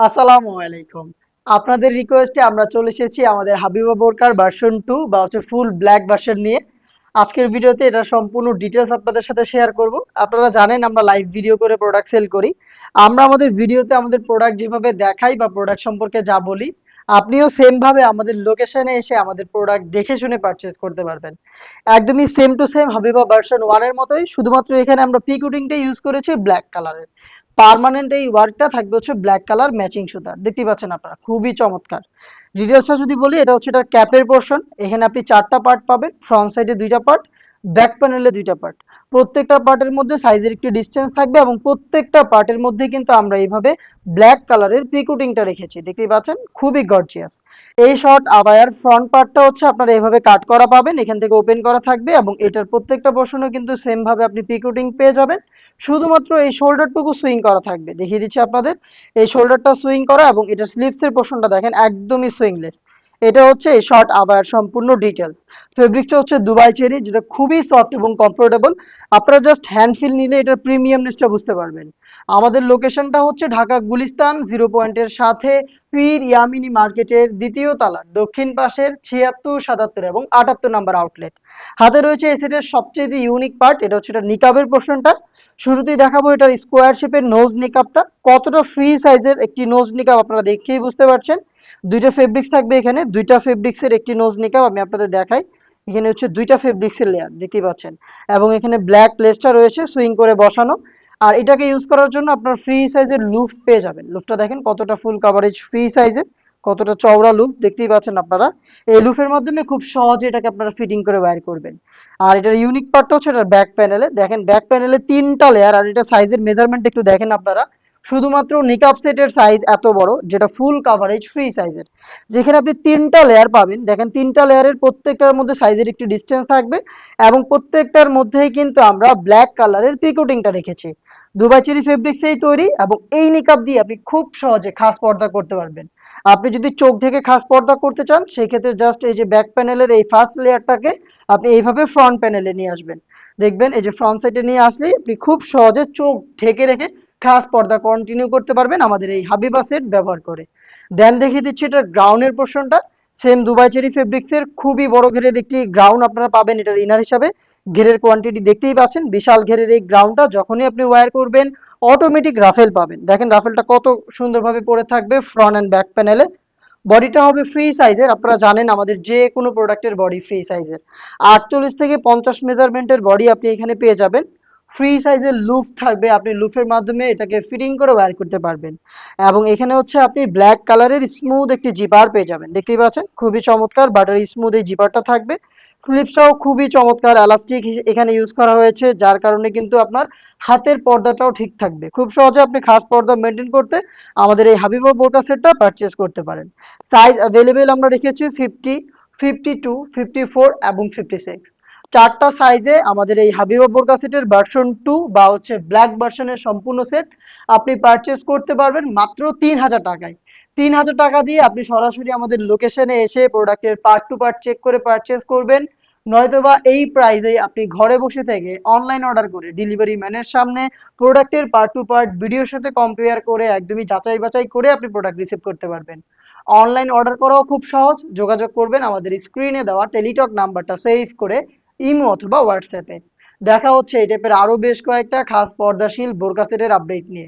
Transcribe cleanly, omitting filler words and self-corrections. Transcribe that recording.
আসসালামু আলাইকুম। আপনাদের রিকোয়েস্টে আমরা চলে এসেছি আমাদের হাবিবা বোরকার ভার্সন 2 বা হচ্ছে ফুল ব্ল্যাক ভার্সন নিয়ে। আজকের ভিডিওতে এটা সম্পূর্ণ ডিটেইলস আপনাদের সাথে শেয়ার করব। আপনারা জানেন আমরা লাইভ ভিডিও করে প্রোডাক্ট সেল করি। আমরা আমাদের ভিডিওতে আমাদের প্রোডাক্ট যেভাবে দেখাই বা প্রোডাক্ট সম্পর্কে যা বলি, আপনিও সেম ভাবে আমাদের লোকেশনে এসে আমাদের প্রোডাক্ট দেখে শুনে পারচেজ করতে পারবেন। একদমই same to same Habiba version 1 এর মতোই, শুধুমাত্র এখানে আমরা পি কোটিংটা ইউজ করেছি ব্ল্যাক কালারের। পার্মানেন্ট এই ওয়ার্কটা থাকবে হচ্ছে ব্ল্যাক কালার ম্যাচিং সুতার, দেখতেই পাচ্ছেন আপনারা, খুবই চমৎকার। ডিটেলসটা যদি বলি, এটা হচ্ছে এটা ক্যাপের পোর্শন। এখানে আপনি 4টা পার্ট পাবেন, ফ্রন্ট সাইডে 2টা পার্ট, ব্যাক প্যানেলে 2টা পার্ট। প্রত্যেকটা পার্টের মধ্যে সাইজের একটি ডিসটেন্স থাকবে এবং প্রত্যেকটা পার্টের মধ্যে কিন্তু আমরা এইভাবে ব্ল্যাক কালারের প্রিকুটিংটা রেখেছি, দেখতেই পাচ্ছেন, খুবই গর্জিয়াস। এই শর্ট আবায়ার ফ্রন্ট পার্টটা হচ্ছে আপনারা এইভাবে কাট করা পাবেন, এখান থেকে ওপেন করা থাকবে এবং এটার প্রত্যেকটা পোর্শনও কিন্তু সেম ভাবে আপনি প্রিকুটিং পেয়ে যাবেন। শুধুমাত্র এই শোল্ডারটুকু সুইং করা থাকবে, দেখিয়ে দিচ্ছি আপনাদের। এই শোল্ডারটা সুইং করা এবং এটা স্লিভসের পোর্শনটা দেখেন একদমই সুইংলেস। এটা হচ্ছে এই শর্ট আবার সম্পূর্ণ ডিটেলস। ফেব্রিক্সটা হচ্ছে দুবাই চেরি, যেটা খুবই সফট এবং কমফোর্টেবল। আপনারা জাস্ট হ্যান্ড ফিল নিলে এটার প্রিমিয়ামনেসটা বুঝতে পারবেন। আমাদের লোকেশনটা হচ্ছে ঢাকা গুলিস্তান 0 পয়েন্টের সাথে পীর ইয়ামিনী মার্কেটের দ্বিতীয় তলার দক্ষিণ পাশের 76, 77 এবং 78 নাম্বার আউটলেট। হাতে রয়েছে এই সেটের সবচেয়ে ইউনিক পার্ট, এটা হচ্ছে এটা নিকাবের পোর্শনটা। শুরুতেই দেখাবো এটার স্কোয়ার শেপের নোজ নিকাবটা। কতটা ফ্রি সাইজের একটি নোজ নিকাব আপনারা দেখেই বুঝতে পারছেন। দুইটা ফেব্রিক্স থাকবে এখানে, দুইটা ফেব্রিক্সের একটি নোজ নিকাব আমি আপনাদের দেখাই। এখানে হচ্ছে দুইটা ফেব্রিক্সের লেয়ার, দেখতেই পাচ্ছেন। এবং এখানে ব্ল্যাক লেসটা রয়েছে সুইং করে বসানো। আর এটাকে ইউজ করার জন্য আপনার ফ্রি সাইজের লুফ পেয়ে যাবেন। লুফটা দেখেন কতটা ফুল কাভারেজ ফ্রি সাইজের, কতটা চওড়া লুফ, দেখতেই পাচ্ছেন আপনারা। এই লুফের মাধ্যমে খুব সহজে এটাকে আপনারা ফিটিং করে ওয়্যার করবেন। আর এটার ইউনিক পার্টটা হচ্ছে এটার ব্যাক প্যানেলে, দেখেন ব্যাক প্যানেলে 3টা লেয়ার। আর এটা সাইজের মেজারমেন্ট একটু দেখেন আপনারা। শুধুমাত্র নিকাব সেটের সাইজ এত বড়, যেটা ফুল কাভারেজ ফ্রি সাইজের, যেখানে আপনি 3টা লেয়ার পাবেন। দেখেন 3টা লেয়ারের প্রত্যেকটার মধ্যে সাইজের একটি ডিস্টেন্স থাকবে এবং প্রত্যেকটার মধ্যেই কিন্তু আমরা ব্ল্যাক কালারের পিকোটিংটা রেখেছি। দুবাই চেরি ফেব্রিক্সেই তৈরি এবং এই নিকাব দিয়ে আপনি খুব সহজে খাস পর্দা করতে পারবেন। আপনি যদি চোখ থেকে খাস পর্দা করতে চান, সেক্ষেত্রে জাস্ট এই যে ব্যাক প্যানেলের এই ফার্স্ট লেয়ারটাকে আপনি এইভাবে ফ্রন্ট প্যানেলে নিয়ে আসবেন। দেখবেন এই যে ফ্রন্ট সাইডে নিয়ে আসলেই আপনি খুব সহজে চোখ ঢেকে রেখে খাস পর্দা কন্টিনিউ করতে পারবেন আমাদের এই হাবিবা সেট ব্যবহার করে। দেন দেখিয়ে দিচ্ছি এটার গ্রাউন্ডের পোর্শনটা। সেম দুবাই চেরি ফেব্রিক্সের খুবই বড় ঘেরের একটি গ্রাউন্ড আপনারা পাবেন এটার ইনার হিসাবে। ঘেরের কোয়ান্টিটি দেখতেই পাচ্ছেন, বিশাল ঘেরের এই গ্রাউন্ডটা যখনই আপনি ওয়্যার করবেন অটোমেটিক রাফেল পাবেন। দেখেন রাফেলটা কত সুন্দরভাবে পড়ে থাকবে ফ্রন্ট অ্যান্ড ব্যাক প্যানেলে। বডিটা হবে ফ্রি সাইজের, আপনারা জানেন আমাদের যে কোনো প্রোডাক্টের বডি ফ্রি সাইজের। 48 থেকে 50 মেজারমেন্টের বডি আপনি এখানে পেয়ে যাবেন। ফ্রি সাইজের লুপ থাকবে, আপনি লুপের মাধ্যমে এটাকে ফিটিং করে ওয়্যার করতে পারবেন। এবং এখানে হচ্ছে আপনি ব্ল্যাক কালারের স্মুথ একটি জিপার পেয়ে যাবেন, দেখতেই পাচ্ছেন খুবই চমৎকার বাটার স্মুথ এই জিপারটা থাকবে। স্লিপসটাও খুবই চমৎকার, এলাস্টিক এখানে ইউজ করা হয়েছে, যার কারণে কিন্তু আপনার হাতের পর্দাটাও ঠিক থাকবে। খুব সহজে আপনি খাস পর্দা মেনটেন করতে আমাদের এই হাবিবা বোরকা সেটটা পারচেজ করতে পারেন। সাইজ অ্যাভেলেবেল আমরা রেখেছি 50, 52, 54 এবং 56। 4টা সাইজে আমাদের এই হাবিবা বোরকা সেটের ভার্সন 2 বা হচ্ছে ব্ল্যাক ভার্সনের সম্পূর্ণ সেট আপনি পারচেজ করতে পারবেন মাত্র 3000 টাকায়। 3000 টাকা দিয়ে আপনি সরাসরি আমাদের লোকেশনে এসে প্রোডাক্টের পার্ট টু পার্ট চেক করে পারচেজ করবেন। নয়তোবা এই প্রাইসে আপনি ঘরে বসে থেকে অনলাইন অর্ডার করে ডেলিভারি ম্যানের সামনে প্রোডাক্টের পার্ট টু পার্ট ভিডিওর সাথে কম্পেয়ার করে একদমই যাচাই বাছাই করে আপনি প্রোডাক্ট রিসিভ করতে পারবেন। অনলাইন অর্ডার করাও খুব সহজ, যোগাযোগ করবেন আমাদের স্ক্রিনে দেওয়া টেলিটক নাম্বারটা সেভ করে ইমো অথবা হোয়াটসঅ্যাপে। দেখা হচ্ছে এই টাইপের আরো বেশ কয়েকটা খাস পর্দাশীল বোরকা সেটের আপডেট নিয়ে।